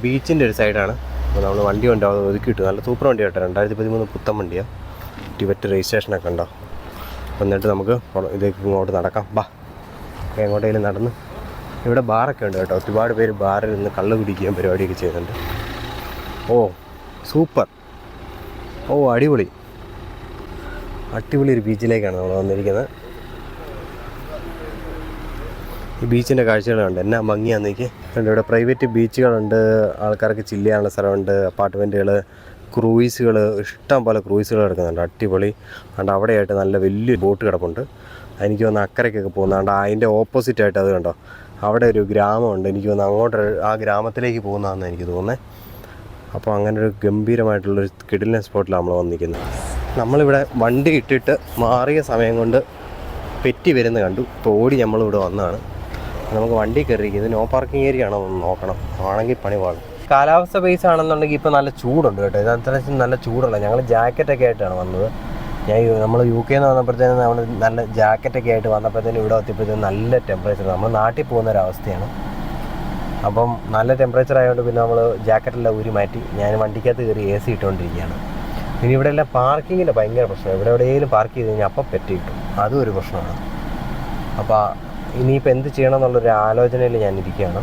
ബീച്ചിൻ്റെ ഒരു സൈഡാണ്. അപ്പോൾ നമ്മൾ വണ്ടി കൊണ്ട് അത് ഒതുക്കി കിട്ടും. നല്ല സൂപ്പർ വണ്ടി കേട്ടോ, 2013 പുത്തൻ വണ്ടിയാണ്. ടിബറ്റ് രജിസ്ട്രേഷനൊക്കെ ഉണ്ടോ. അപ്പോൾ എന്നിട്ട് നമുക്ക് ഇതേക്ക് ഇങ്ങോട്ട് നടക്കാം. ബാ എങ്ങോട്ടേലും നടന്ന്. ഇവിടെ ബാറൊക്കെ ഉണ്ട് കേട്ടോ, ഒരുപാട് പേര് ബാറിൽ നിന്ന് കള്ള് കുടിക്കുകയും പരിപാടിയൊക്കെ ചെയ്യുന്നുണ്ട്. ഓ സൂപ്പർ, ഓ അടിപൊളി ഒരു ബീച്ചിലേക്കാണ് നമ്മൾ വന്നിരിക്കുന്നത്. ഈ ബീച്ചിൻ്റെ കാഴ്ചകളുണ്ട്, എന്നാ ഭംഗിയാന്നേക്ക്. ഇവിടെ പ്രൈവറ്റ് ബീച്ചുകളുണ്ട്, ആൾക്കാർക്ക് ചില്ല് ചെയ്യാനുള്ള സ്ഥലമുണ്ട്, അപ്പാർട്ട്മെൻറ്റുകൾ, ക്രൂയിസുകൾ, ഇഷ്ടം പോലെ ക്രൂയിസുകൾ കിടക്കുന്നുണ്ട്. അടിപൊളി. അതുകൊണ്ട് അവിടെയായിട്ട് നല്ല വലിയ ബോട്ട് കിടപ്പുണ്ട്. എനിക്ക് തോന്നുന്നു അക്കരയ്ക്കൊക്കെ പോകുന്നതുകൊണ്ട് അതിൻ്റെ ഓപ്പോസിറ്റായിട്ട് അത് കണ്ടോ, അവിടെ ഒരു ഗ്രാമമുണ്ട്. എനിക്ക് തോന്നുന്നു അങ്ങോട്ട് ആ ഗ്രാമത്തിലേക്ക് പോകുന്നതാണെന്ന് എനിക്ക് തോന്നുന്നത്. അപ്പോൾ അങ്ങനെ ഒരു ഗംഭീരമായിട്ടുള്ളൊരു കിടിലൻ സ്പോട്ടിലാണ് നമ്മൾ വന്നിരിക്കുന്നത്. നമ്മളിവിടെ വണ്ടി ഇട്ടിട്ട് മാറിയ സമയം കൊണ്ട് പെറ്റി വരുന്ന കണ്ടു. ഇപ്പോൾ ഓടി നമ്മളിവിടെ വന്നതാണ്. നമുക്ക് വണ്ടി കയറിയിരിക്കുന്നത് നോ പാർക്കിംഗ് ഏരിയ ആണോ ഒന്ന് നോക്കണം, ആണെങ്കിൽ പണി പാടും. കാലാവസ്ഥ ബേസ് ആണെന്നുണ്ടെങ്കിൽ ഇപ്പോൾ നല്ല ചൂടുണ്ട് കേട്ടോ, ഇത് അത്യാവശ്യം നല്ല ചൂടുള്ള. ഞങ്ങൾ ജാക്കറ്റൊക്കെ ആയിട്ടാണ് വന്നത്. നമ്മൾ UK നിന്ന് വന്നപ്പോഴത്തേനും നമ്മൾ നല്ല ജാക്കറ്റൊക്കെ ആയിട്ട് വന്നപ്പോഴത്തേനും ഇവിടെ എത്തിയപ്പോഴത്തേനും നല്ല ടെമ്പറേച്ചർ. നമ്മൾ നാട്ടിൽ പോകുന്നൊരവസ്ഥയാണ്. അപ്പം നല്ല ടെമ്പറേച്ചർ ആയതുകൊണ്ട് പിന്നെ നമ്മൾ ജാക്കറ്റെല്ലാം ഊരി മാറ്റി ഞാൻ വണ്ടിക്കകത്ത് കയറി AC ഇട്ടുകൊണ്ടിരിക്കുകയാണ്. ഇനി ഇവിടെ എല്ലാം പാർക്കിങ്ങിൻ്റെ ഭയങ്കര പ്രശ്നമാണ്. ഇവിടെ എവിടെയെങ്കിലും പാർക്ക് ചെയ്ത് കഴിഞ്ഞാൽ അപ്പം പെറ്റി കിട്ടും, അതും ഒരു പ്രശ്നമാണ്. അപ്പോൾ ഇനിയിപ്പോൾ എന്ത് ചെയ്യണം എന്നുള്ളൊരു ആലോചനയിൽ ഞാനിരിക്കുകയാണ്.